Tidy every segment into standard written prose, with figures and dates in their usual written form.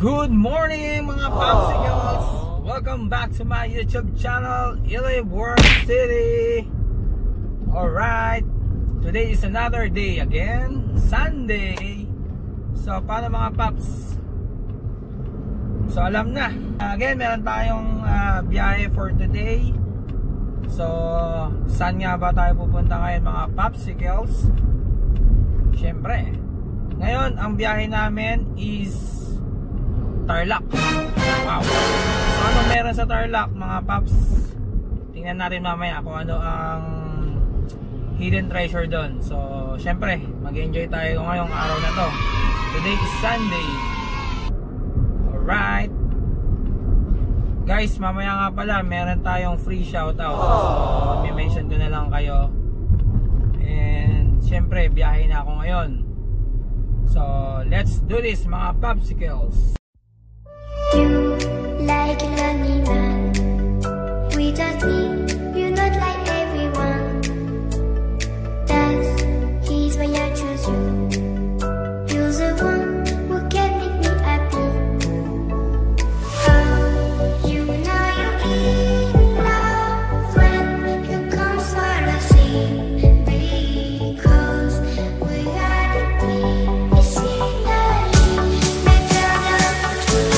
Good morning mga popsicles! Welcome back to my YouTube channel, Iliborg City. Alright, today is another day again, Sunday. So paano mga pops? So alam na, again meron tayong biyahe for today. So saan nga ba tayo pupunta ngayon mga popsicles? Siyempre, ngayon ang biyahe namin is Tarlac. Wow. So ano meron sa Tarlac mga paps? Tingnan natin mamaya kung ano ang hidden treasure doon. So syempre mag-enjoy tayo ngayong araw na to. Today is Sunday. Alright guys, mamaya nga pala meron tayong free shoutout. So may-mention ko na lang kayo. And syempre biyahe na ako ngayon. So let's do this mga popsicles. You like a lonely man without me, you're not like everyone. That's he's why I choose you. You're the one who can make me happy. Oh, you know you're in love when you come for the sea, because we are the team. You see that better than true.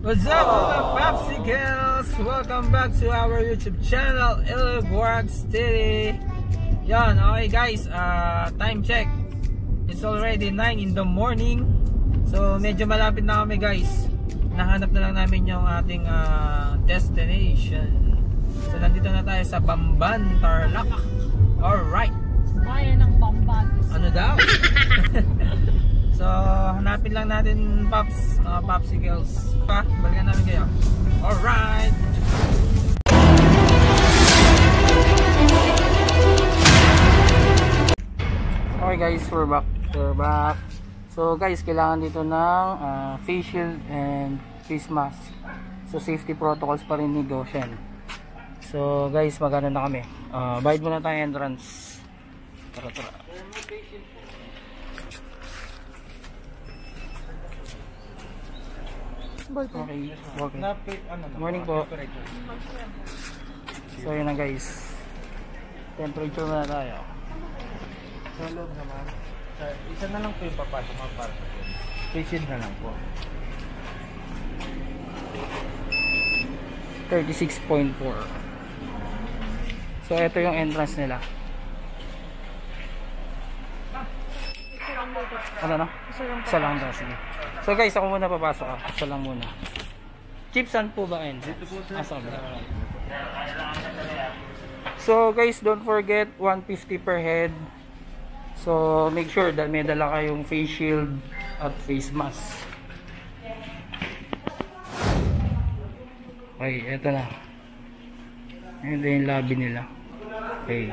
What's up mga popsicles? Welcome back to our YouTube channel, Iliborg City. Yan, okay guys, time check. It's already 9 in the morning. So medyo malapit na kami guys. Nahanap na lang namin yung ating destination. So nandito na tayo sa Bamban, Tarlac. Alright. Bayan ng Bamban. Ano daw? So hanapin lang natin pops, mga popsicles. Balikan namin kayo. Alright. Okay guys, we're back. So guys, kailangan dito ng face shield and face mask. So safety protocols pa rin ni Goshen. So guys, magana na kami. Bayad muna tayo entrance. Tara. Okay. Morning po. So yun na guys, temperature muna tayo. Sa loob naman, isa na lang po yung papasok mga para face na lang po. 36.4. So ito yung entrance nila. Ano na? Isa lang daw, sige. So guys, ako muna papasok. Isa lang muna. Chips saan po ba yun? So guys, don't forget 150 per head. So make sure that may dala kayong face shield at face mask. Okay, eto na. Ito yung lobby nila. Okay.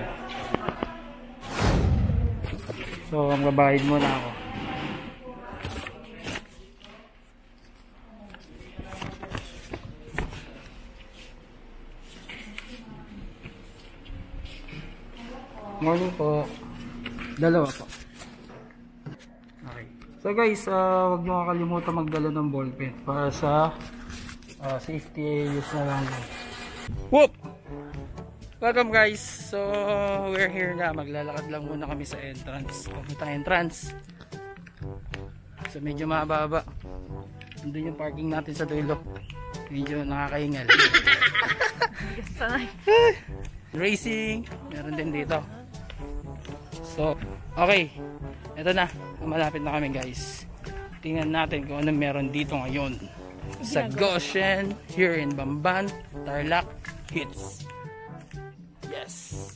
So magbabayad muna ako. Morning po. Dalawa po. Okay. So guys, wag niyo kakalimutan magdala ng ballpen para sa safety use na lang. Whoop! Welcome guys. So we're here na. Maglalakad lang muna kami sa entrance. Papunta entrance. So medyo mababa. Doon yung parking natin sa dulo. Medyo nakakahingal. Racing, meron din dito. So, okay. Ito na. Malapit na kami guys. Tingnan natin kung ano meron dito ngayon. Sa Goshen, here in Bamban, Tarlac Hits. Yes!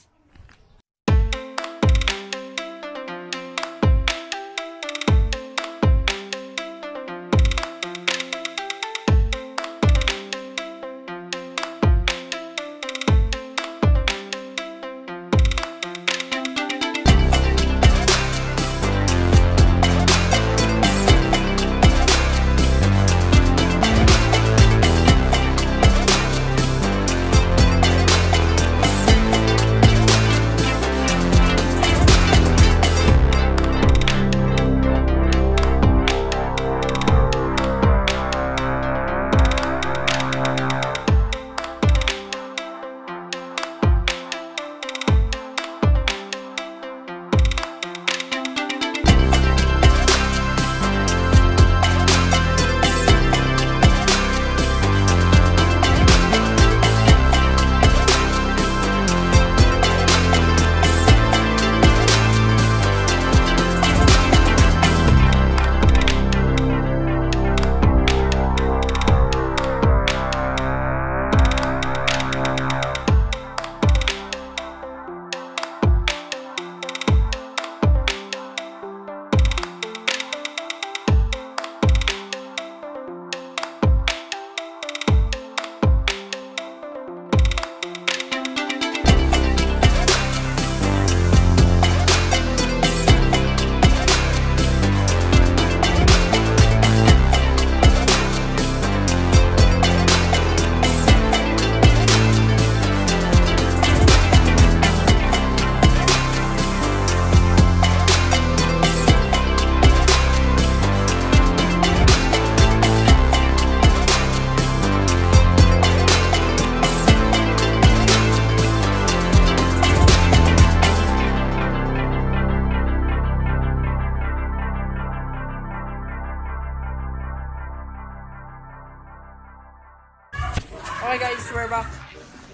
Okay guys, we're back.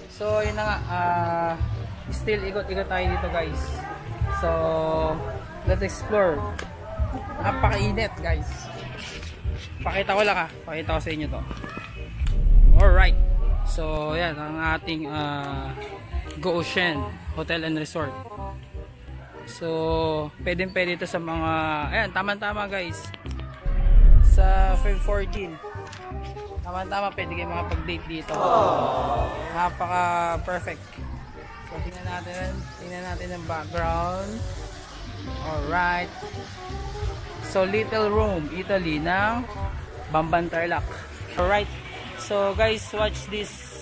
So yun na nga, still ikot-ikot tayo dito guys. So let's explore. Napakainit guys. Pakita ko lang pakita ko sa inyo to. Alright. So yan ang ating Goshen Hotel and Resort. So pwede ito sa mga, ayan, tama-tama guys. Sa 514. Tama-tama, pwede kayo mga pag-date dito. Napaka-perfect. So, tingnan natin ang background. Alright. So, Little Rome, Italy ng Bamban, Tarlac. Alright. So, guys, watch this.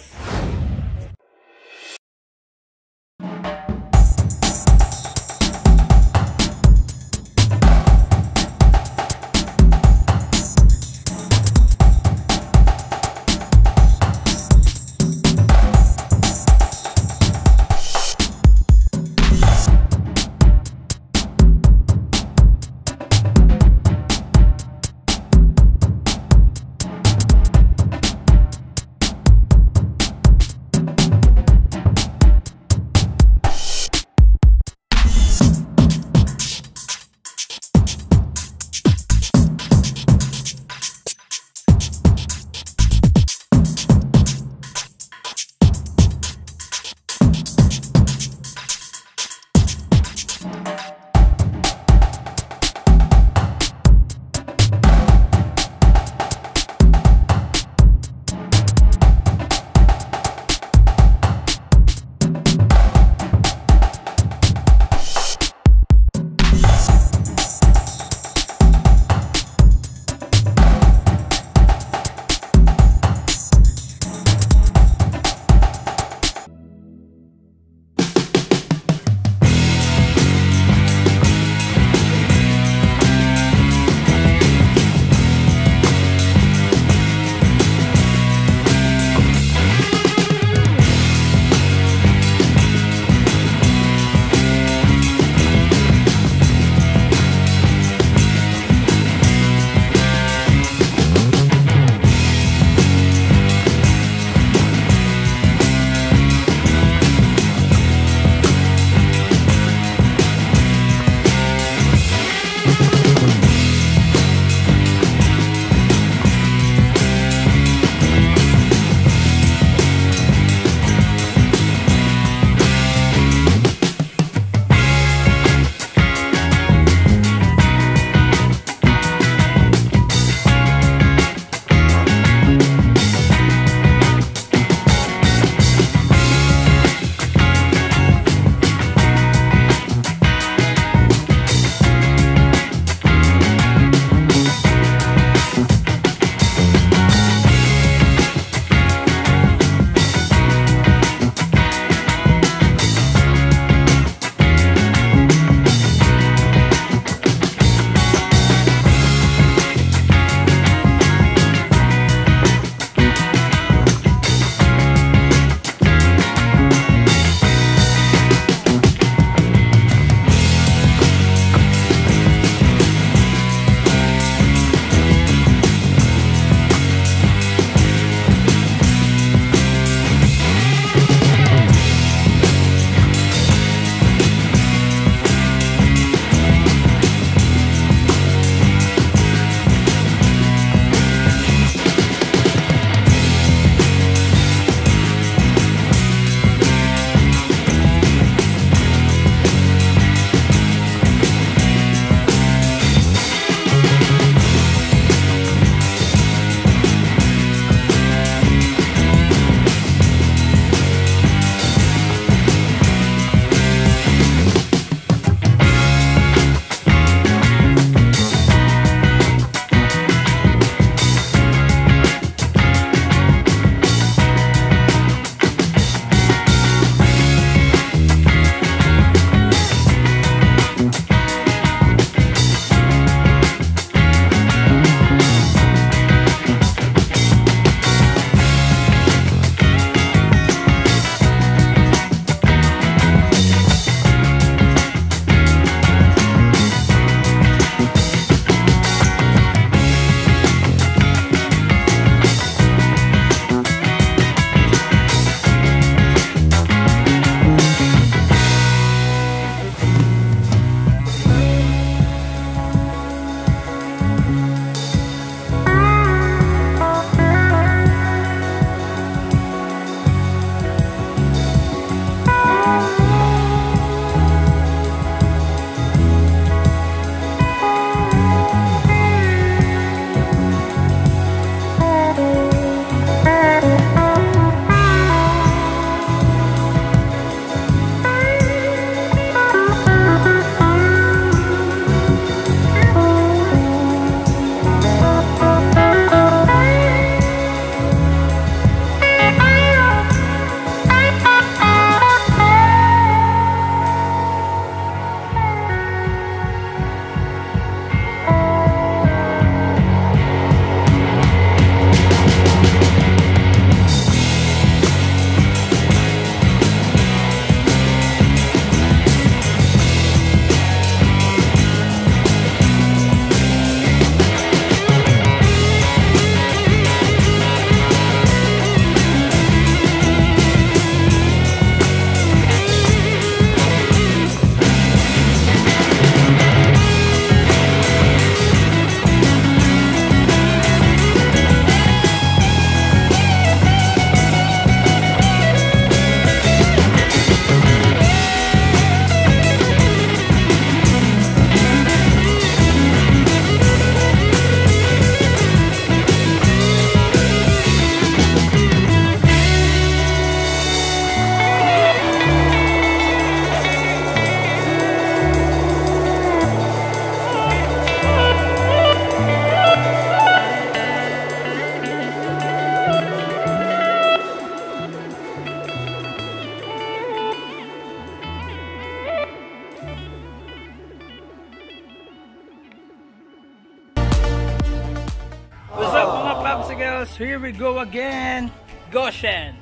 Popsicles, here we go again. Goshen,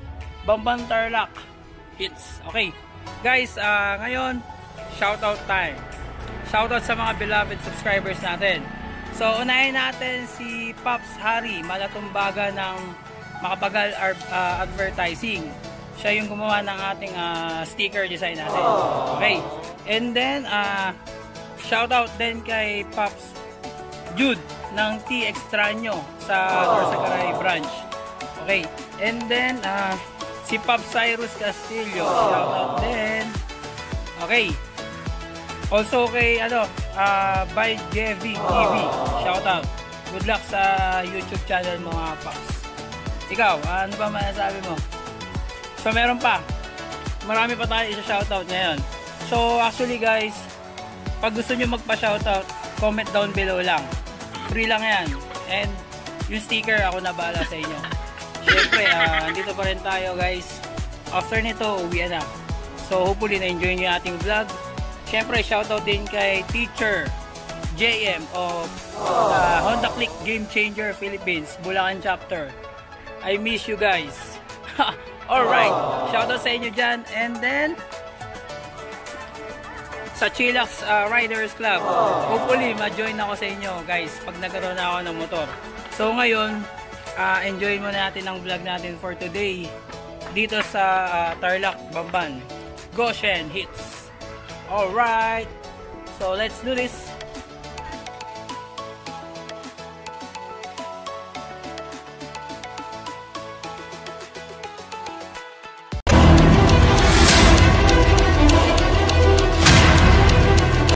Bamban Tarlac hits. Okay, guys, ngayon shoutout time. Shoutout sa mga beloved subscribers natin. So, unahin natin si Pops Harry, malatumbaga ng Makapagal Advertising. Siya yung gumawa ng ating sticker design natin. Okay, and then shoutout din kay Pops Jude ng T Extraño sa Dorsagaray branch. Okay, and then si Pops Cyrus Castillo, shoutout din. Okay, also kay by Jevi TV, shoutout. Good luck sa YouTube channel mga Pops. Ikaw, ano ba masasabi mo? So meron pa, marami pa tayo isa-shoutout ngayon. So actually guys, pag gusto nyo magpa-shoutout, comment down below lang. Free lang yan. And yung sticker, ako na bahala sa inyo. Syempre, andito pa rin tayo guys. After nito, uwi na. So hopefully na-enjoy nyo yung ating vlog. Syempre, shoutout din kay Teacher JM of Honda Click Game Changer Philippines, Bulacan Chapter. I miss you guys. Alright, shoutout sa inyo dyan. And then sa Chillax Riders Club, hopefully ma-join ako sa inyo guys pag nagkaroon ako ng motor. So ngayon, enjoy muna natin ang vlog natin for today dito sa Tarlac, Bamban. Goshen hits. Alright, so let's do this.